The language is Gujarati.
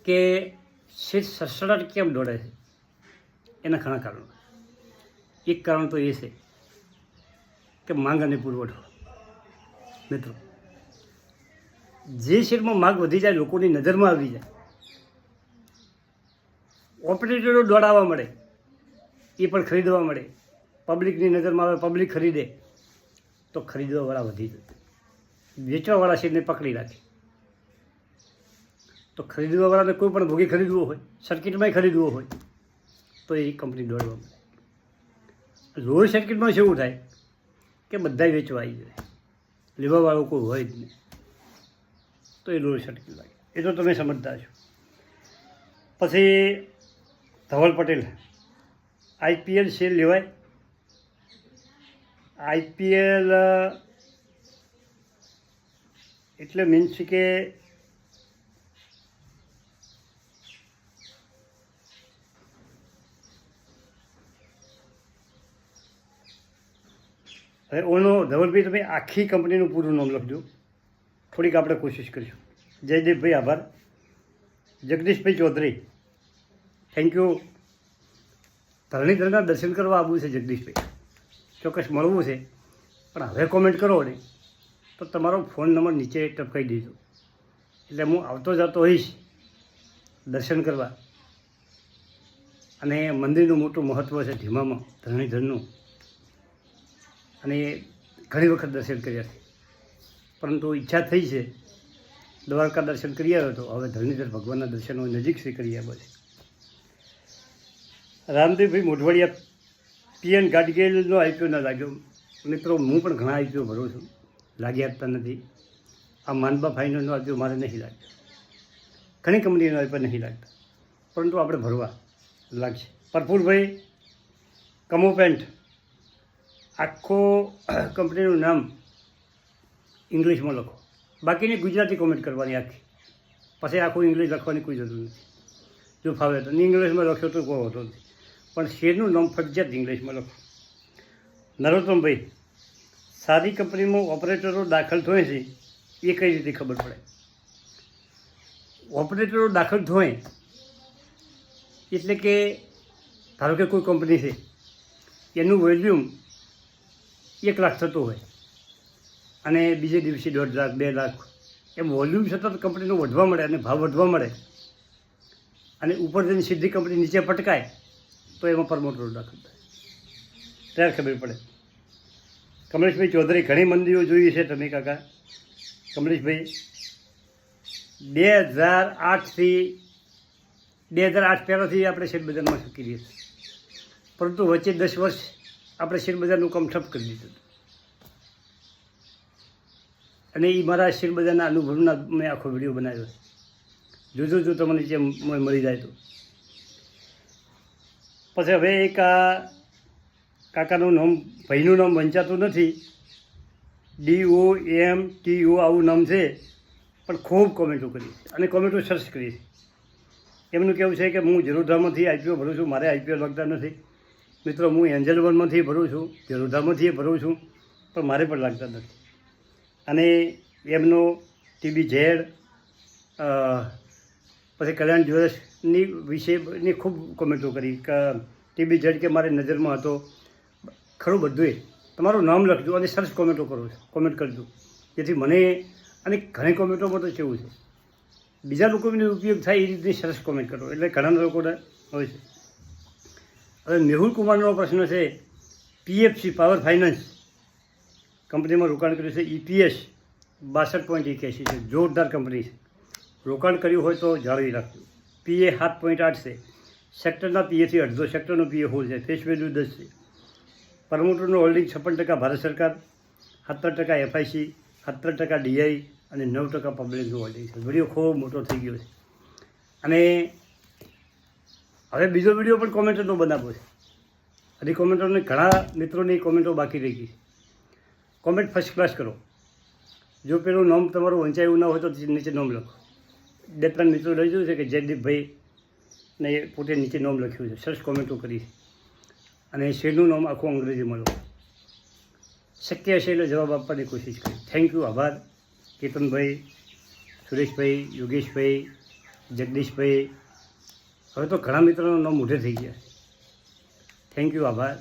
કે શેર સડસડાટ કેમ દોડે છે એના ઘણા કારણો. એક કારણ તો એ છે કે માંગ અને પુરવઠો. મિત્રો, જે શેરમાં માંગ વધી જાય, લોકોની નજરમાં આવી જાય, ઓપરેટરો દોડાવવા મળે, એ પણ ખરીદવા મળે, પબ્લિકની નજરમાં આવે, પબ્લિક ખરીદે, તો ખરીદવાવાળા વધી જાય, વેચવાવાળા શેરને પકડી રાખે. તો ખરીદવાવાળાને કોઈ પણ ભોગે ખરીદવો હોય, સર્કિટમાંય ખરીદવો હોય, તો એ કંપની દોડવા મળે. લોઅર સર્કિટમાં શું થાય કે બધા વેચવા આવી જાય, લેવાવાળો કોઈ હોય જ નહીં, તો એ લોઅર સર્કિટ લાગે. એ તો તમે સમજતા છો. પછી ધવલ પટેલ, આઈપીએલ શેર લેવાય? આઈપીએલ એટલે મીન્સ કે હવે ઓનો ધવલભાઈ તમે આખી કંપનીનું પૂરું નામ લખજો, થોડીક આપણે કોશિશ કરીશું. જયદેવભાઈ આભાર. જગદીશભાઈ ચૌધરી, થેન્ક યુ. ધરણીધરના દર્શન કરવા આવવું છે જગદીશભાઈ, ચોક્કસ મળવું છે. પણ હવે કોમેન્ટ કરો ને તો તમારો ફોન નંબર નીચે ટપકાઈ દેજો, એટલે હું આવતો જતો હોઈશ દર્શન કરવા. અને મંદિરનું મોટું મહત્ત્વ છે ધીમામાં ધરણીધરનું, અને ઘણી વખત દર્શન કર્યા છે, પરંતુ ઈચ્છા થઈ છે દ્વારકા દર્શન કરી આવ્યો હતો, હવે ધરણીધર ભગવાનના દર્શનો નજીકથી કરી આવ્યા છે. રામદેવભાઈ મોઢવાડિયા, પીએન ગાડગીલનો આઈપીઓ ન લાગ્યો. મિત્રો, હું પણ ઘણા આઈપીઓ ભરું છું, લાગી આપતા નથી. આ માનબા ફાઇનલનો આઈપીઓ મારે નહીં લાગ્યો, ઘણી કંપનીનો આઈપીઓ નહીં લાગતા, પરંતુ આપણે ભરવા લાગશે. પ્રફુલભાઈ કમો પેન્ટ, આખો કંપનીનું નામ ઇંગ્લિશમાં લખો, બાકીની ગુજરાતી કોમેન્ટ કરવાની આખી, પછી આખું ઇંગ્લિશ લખવાની કોઈ જરૂર નથી. જો ફાવે તો ઇંગ્લિશમાં લખ્યો તો કોઈ હોતો નથી, પણ શેરનું નામ ફરજિયાત ઇંગ્લિશમાં લખો. નરોત્તમભાઈ, સારી કંપનીમાં ઓપરેટરો દાખલ થાય છે એ કઈ રીતે ખબર પડે? ઓપરેટરો દાખલ થાય એટલે કે ધારો કે કોઈ કંપની છે, એનું વોલ્યુમ 1 લાખ થતું હોય અને બીજે દિવસે 1.5 લાખ 2 લાખ, એમ વોલ્યુમ સતત કંપનીનું વધવા મળે અને ભાવ વધવા મળે, અને ઉપર જઈને સીધી કંપની નીચે પટકાય, તો એમાં પ્રમોટરો દાખલ થાય, ત્યારે ખબર પડે. કમલેશભાઈ ચૌધરી, ઘણી મંદીઓ જોઈ છે તમે કાકા. કમલેશભાઈ, 2008 પહેલાંથી આપણે શેર બજારમાં સક્રિય છીએ, પરંતુ વચ્ચે 10 વર્ષ આપણે શેર બજારનું કામ ઠપ કરી દીધું, અને એ મારા શેર બજારના અનુભવના મેં આખો વિડીયો બનાવ્યો છે. જોજો જો તમને જે મળી જાય તો. પછી હવે એક આ કાકાનું નામ, ભાઈનું નામ વંચાતું નથી, DOMTO આવું નામ છે, પણ ખૂબ કોમેન્ટો કરી છે અને કોમેન્ટો સર્ચ કરી છે. એમનું કહેવું છે કે હું ઝેરોધામાંથી આઈપીઓ ભરું છું, મારે આઈપીઓ લાગતા નથી. મિત્રો, હું એન્જલ વનમાંથી ભરું છું, ઝેરોધામાંથી ભરું છું, પણ મારે પણ લાગતા નથી. અને એમનો TBZ, પછી કલ્યાણ જ્વેલર્સની વિશેની ખૂબ કોમેન્ટો કરી કે TBZ કે મારી નજરમાં હતો, ખરું બધું. તમારું નામ લખજો અને સરસ કોમેન્ટ કરજો, જેથી મને, અને ઘણી કોમેન્ટોમાં તો કેવું છે બીજા લોકોને ઉપયોગ થાય એ રીતની સરસ કોમેન્ટ કરો, એટલે ઘણા લોકોને હોય છે. હવે મેહુલ કુમારનો પ્રશ્ન છે, PFC પાવર ફાઇનાન્સ કંપનીમાં રોકાણ કર્યું છે, EPS 62.81 છે, જોરદાર કંપની છે. રોકાણ કર્યું હોય તો જાળવી રાખજો. PA 7.8 છે, સેક્ટરના PAથી અડધો સેક્ટરનો PA હોલ છે, ફેસ વેલ્યુ 10 છે. પ્રમોટરનું હોલ્ડિંગ 56% ભારત સરકાર, 70% FIC, 70% DI અને 9% પબ્લિકનું હોલ્ડિંગ છે. વિડીયો ખૂબ મોટો થઈ ગયો છે, અને હવે બીજો વિડીયો પણ કોમેન્ટરનો બનાવવો છે. હજી કોમેન્ટરોને ઘણા મિત્રોની કોમેન્ટો બાકી રહી ગઈ. કોમેન્ટ ફર્સ્ટ ક્લાસ કરો. જો પેલું નામ તમારું વંચાયું ના હોય તો નીચે નામ લખો. 2-3 મિત્રો લઈ જોયું છે કે જયદીપભાઈ ને પોતે નીચે નામ લખ્યું છે, સરસ કોમેન્ટો કરી છે, અને શેરનું નામ આખું અંગ્રેજીમાં લખો. શક્ય હશે એટલે જવાબ આપવાની કોશિશ કરી. થેન્ક યુ, આભાર. કેતનભાઈ, સુરેશભાઈ, યોગેશભાઈ, જગદીશભાઈ, હવે તો ઘણા મિત્રોના નામ મોઢે થઈ ગયા. થેન્ક યુ, આભાર.